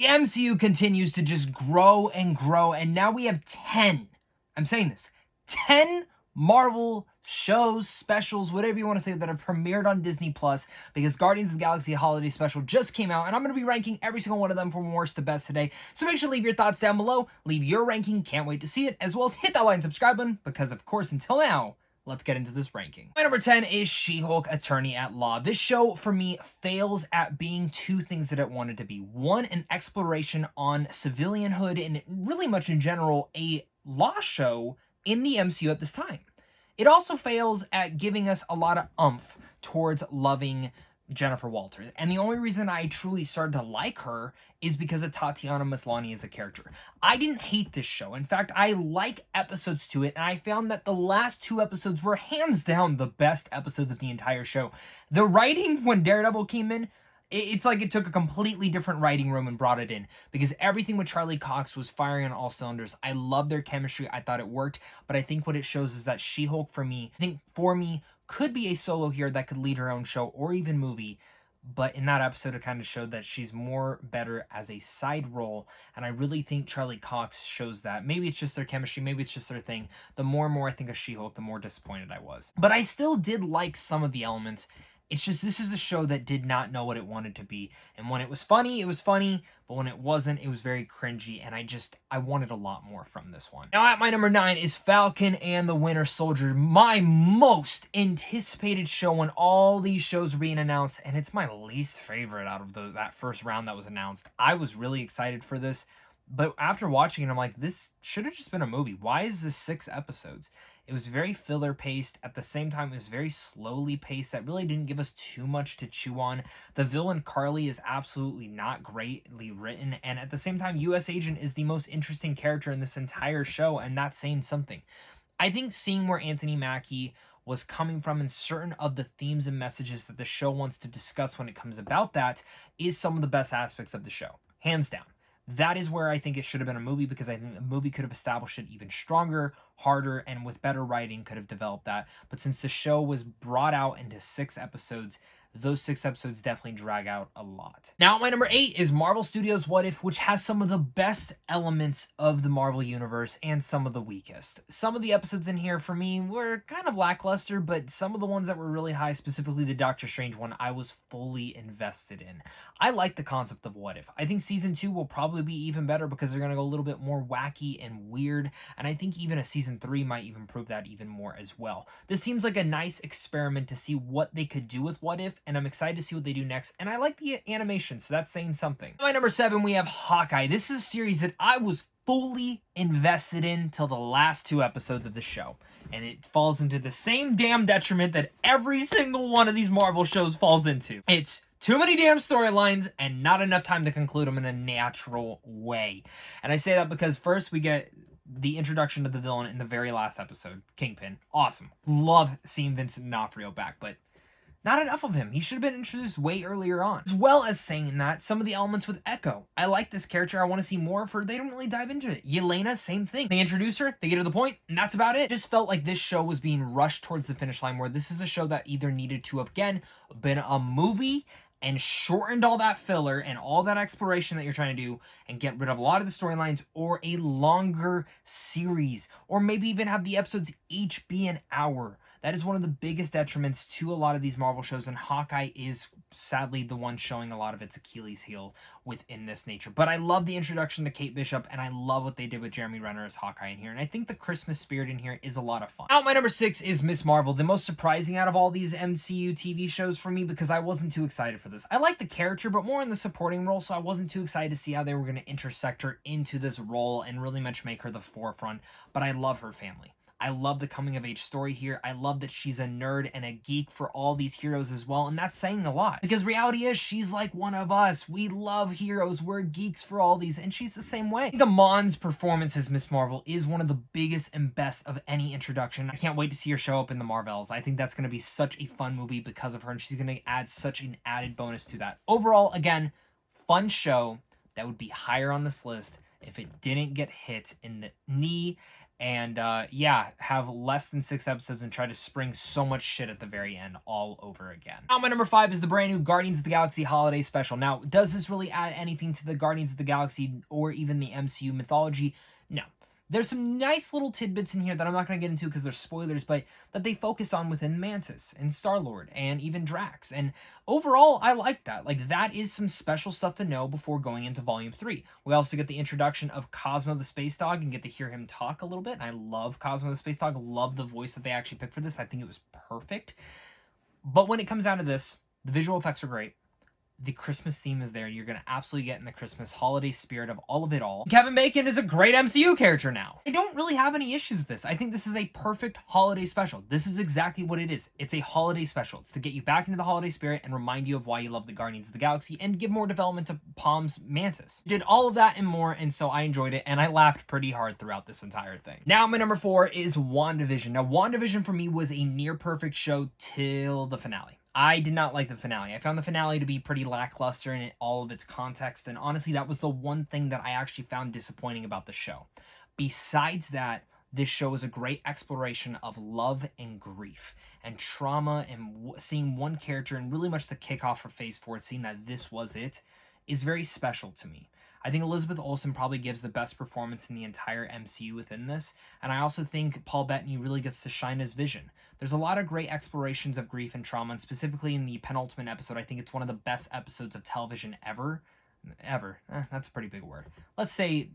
The MCU continues to just grow and grow, and now we have 10, I'm saying this, 10 Marvel shows, specials, whatever you want to say, that have premiered on Disney Plus, because Guardians of the Galaxy Holiday Special just came out, and I'm going to be ranking every single one of them from worst to best today. So make sure to leave your thoughts down below, leave your ranking, can't wait to see it, as well as hit that like and subscribe button, because of course, until now, let's get into this ranking. My number 10 is She-Hulk Attorney at Law. This show, for me, fails at being two things that it wanted to be. One, an exploration on civilianhood and really much in general, a law show in the MCU at this time. It also fails at giving us a lot of oomph towards loving Jennifer Walters. And the only reason I truly started to like her is because of Tatiana Maslany as a character. I didn't hate this show. In fact, I like episodes to it, and I found that the last two episodes were hands down the best episodes of the entire show. The writing, when Daredevil came in, it's like it took a completely different writing room and brought it in, because everything with Charlie Cox was firing on all cylinders. I love their chemistry. I thought it worked, but I think what it shows is that She-Hulk, for me, could be a solo hero that could lead her own show or even movie. But in that episode, it kind of showed that she's more better as a side role, and I really think Charlie Cox shows that. Maybe it's just their chemistry, maybe it's just their thing. The more and more I think of She-Hulk, the more disappointed I was. But I still did like some of the elements. It's just, this is a show that did not know what it wanted to be. And when it was funny, but when it wasn't, it was very cringy, and I wanted a lot more from this one. Now at my number 9 is Falcon and the Winter Soldier, my most anticipated show when all these shows were being announced, and it's my least favorite out of that first round that was announced. I was really excited for this, but after watching it, I'm like, this should have just been a movie. Why is this 6 episodes? It was very filler paced. At the same time, it was very slowly paced. That really didn't give us too much to chew on. The villain, Carly, is absolutely not greatly written. And at the same time, US Agent is the most interesting character in this entire show, and that's saying something. I think seeing where Anthony Mackie was coming from and certain of the themes and messages that the show wants to discuss when it comes about that is some of the best aspects of the show. Hands down. That is where I think it should have been a movie, because I think the movie could have established it even stronger, harder, and with better writing could have developed that. But since the show was brought out into 6 episodes, those 6 episodes definitely drag out a lot. Now, my number 8 is Marvel Studios' What If, which has some of the best elements of the Marvel Universe and some of the weakest. Some of the episodes in here, for me, were kind of lackluster, but some of the ones that were really high, specifically the Doctor Strange one, I was fully invested in. I like the concept of What If. I think Season 2 will probably be even better, because they're going to go a little bit more wacky and weird, and I think even a Season 3 might even prove that even more as well. This seems like a nice experiment to see what they could do with What If, and I'm excited to see what they do next, and I like the animation, so that's saying something. At my number 7, we have Hawkeye. This is a series that I was fully invested in till the last 2 episodes of the show, and it falls into the same damn detriment that every single one of these Marvel shows falls into. It's too many damn storylines and not enough time to conclude them in a natural way. And I say that because first we get the introduction to the villain in the very last episode, Kingpin. Awesome. Love seeing Vincent D'Onofrio back, but not enough of him. He should have been introduced way earlier on. As well as saying that, some of the elements with Echo. I like this character. I want to see more of her. They don't really dive into it. Yelena, same thing. They introduce her, they get to the point, and that's about it. Just felt like this show was being rushed towards the finish line, where this is a show that either needed to have, again, been a movie and shortened all that filler and all that exploration that you're trying to do and get rid of a lot of the storylines, or a longer series, or maybe even have the episodes each be an hour. That is one of the biggest detriments to a lot of these Marvel shows, and Hawkeye is sadly the one showing a lot of its Achilles heel within this nature. But I love the introduction to Kate Bishop, and I love what they did with Jeremy Renner as Hawkeye in here, and I think the Christmas spirit in here is a lot of fun. Now, my number 6 is Ms. Marvel, the most surprising out of all these MCU TV shows for me, because I wasn't too excited for this. I like the character, but more in the supporting role, so I wasn't too excited to see how they were going to intersect her into this role and really much make her the forefront, but I love her family. I love the coming of age story here. I love that she's a nerd and a geek for all these heroes as well, and that's saying a lot. Because reality is, she's like one of us. We love heroes. We're geeks for all these, and she's the same way. Iman's performance as Ms. Marvel is one of the biggest and best of any introduction. I can't wait to see her show up in the Marvels. I think that's going to be such a fun movie because of her, and she's going to add such an added bonus to that. Overall, again, fun show that would be higher on this list if it didn't get hit in the knee and yeah, have less than 6 episodes and try to spring so much shit at the very end all over again. Now, my number 5 is the brand new Guardians of the Galaxy Holiday Special. Now, does this really add anything to the Guardians of the Galaxy or even the MCU mythology? No. There's some nice little tidbits in here that I'm not going to get into because they're spoilers, but that they focus on within Mantis and Star-Lord and even Drax. And overall, I like that. Like, that is some special stuff to know before going into Volume 3. We also get the introduction of Cosmo the Space Dog and get to hear him talk a little bit. And I love Cosmo the Space Dog. Love the voice that they actually picked for this. I think it was perfect. But when it comes down to this, the visual effects are great. The Christmas theme is there. You're going to absolutely get in the Christmas holiday spirit of all of it all. Kevin Bacon is a great MCU character now. I don't really have any issues with this. I think this is a perfect holiday special. This is exactly what it is. It's a holiday special. It's to get you back into the holiday spirit and remind you of why you love the Guardians of the Galaxy and give more development to Palm's Mantis. Did all of that and more, and so I enjoyed it, and I laughed pretty hard throughout this entire thing. Now, my number 4 is WandaVision. Now, WandaVision for me was a near perfect show till the finale. I did not like the finale. I found the finale to be pretty lackluster in all of its context, and honestly, that was the one thing that I actually found disappointing about the show. Besides that, this show is a great exploration of love and grief and trauma, and seeing one character and really much the kickoff for Phase 4, seeing that this was it, is very special to me. I think Elizabeth Olsen probably gives the best performance in the entire MCU within this, and I also think Paul Bettany really gets to shine as Vision. There's a lot of great explorations of grief and trauma, and specifically in the penultimate episode, I think it's one of the best episodes of television ever. That's a pretty big word. Let's say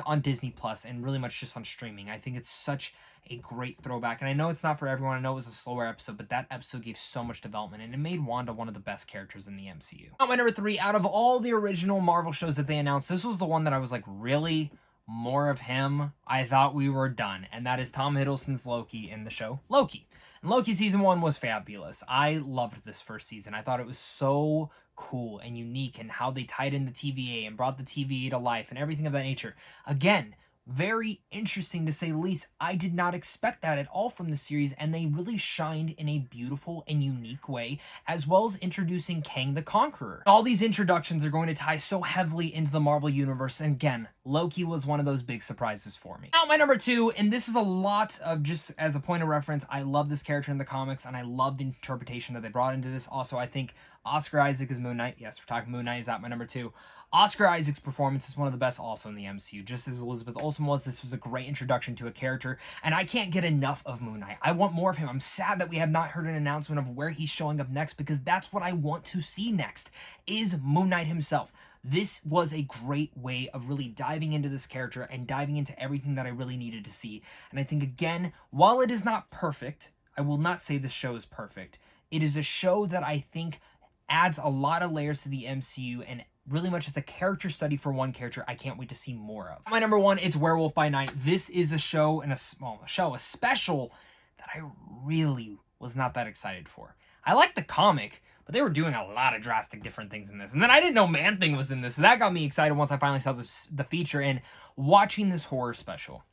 on Disney Plus and really much just on streaming. I think it's such a great throwback, and I know it's not for everyone. I know it was a slower episode, but that episode gave so much development, and it made Wanda one of the best characters in the MCU. My number 3, out of all the original Marvel shows that they announced, this was the one that I was like, really? More of him? I thought we were done, and that is Tom Hiddleston's Loki in the show Loki. And Loki season 1 was fabulous. I loved this first season. I thought it was so cool and unique, and how they tied in the TVA and brought the TVA to life and everything of that nature. Again, very interesting to say the least. I did not expect that at all from the series, and they really shined in a beautiful and unique way, as well as introducing Kang the Conqueror. All these introductions are going to tie so heavily into the Marvel Universe, and again, Loki was one of those big surprises for me. Now, my number 2, and this is a lot of, just as a point of reference, I love this character in the comics, and I love the interpretation that they brought into this. Also, I think Oscar Isaac is Moon Knight. Yes, we're talking Moon Knight. Is that my number 2? Oscar Isaac's performance is one of the best also in the MCU. Just as Elizabeth Olsen was, this was a great introduction to a character, and I can't get enough of Moon Knight. I want more of him. I'm sad that we have not heard an announcement of where he's showing up next, because that's what I want to see next, is Moon Knight himself. This was a great way of really diving into this character and diving into everything that I really needed to see. And I think, again, while it is not perfect, I will not say this show is perfect. It is a show that I think adds a lot of layers to the MCU, and really much as a character study for one character I can't wait to see more of. My number 1, it's Werewolf by Night. This is a show and a special that I really was not that excited for. I like the comic, but they were doing a lot of drastic different things in this. And then I didn't know Man-Thing was in this, so that got me excited once I finally saw the feature. And watching this horror special,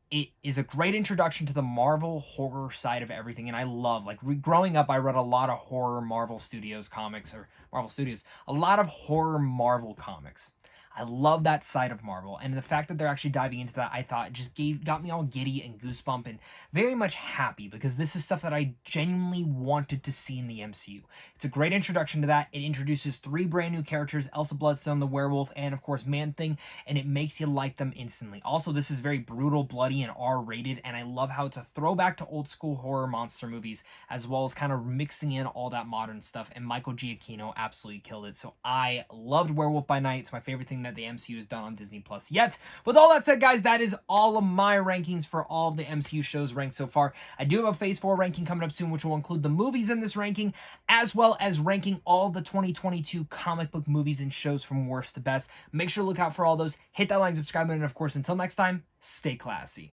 it is a great introduction to the Marvel horror side of everything, and I love, like, growing up, I read a lot of horror Marvel Studios comics, a lot of horror Marvel comics. I love that side of Marvel, and the fact that they're actually diving into that, I thought just got me all giddy and goosebump and very much happy, because this is stuff that I genuinely wanted to see in the MCU. It's a great introduction to that. It introduces 3 brand new characters, Elsa Bloodstone, the werewolf, and of course Man-Thing, and it makes you like them instantly. Also, this is very brutal, bloody, and R-rated, and I love how it's a throwback to old school horror monster movies, as well as kind of mixing in all that modern stuff, and Michael Giacchino absolutely killed it. So I loved Werewolf by Night. It's my favorite thing that the MCU has done on Disney Plus yet. With all that said, guys, that is all of my rankings for all of the MCU shows ranked so far. I do have a Phase 4 ranking coming up soon, which will include the movies in this ranking, as well as ranking all the 2022 comic book movies and shows from worst to best. Make sure to look out for all those. Hit that like and subscribe button, and of course, until next time, stay classy.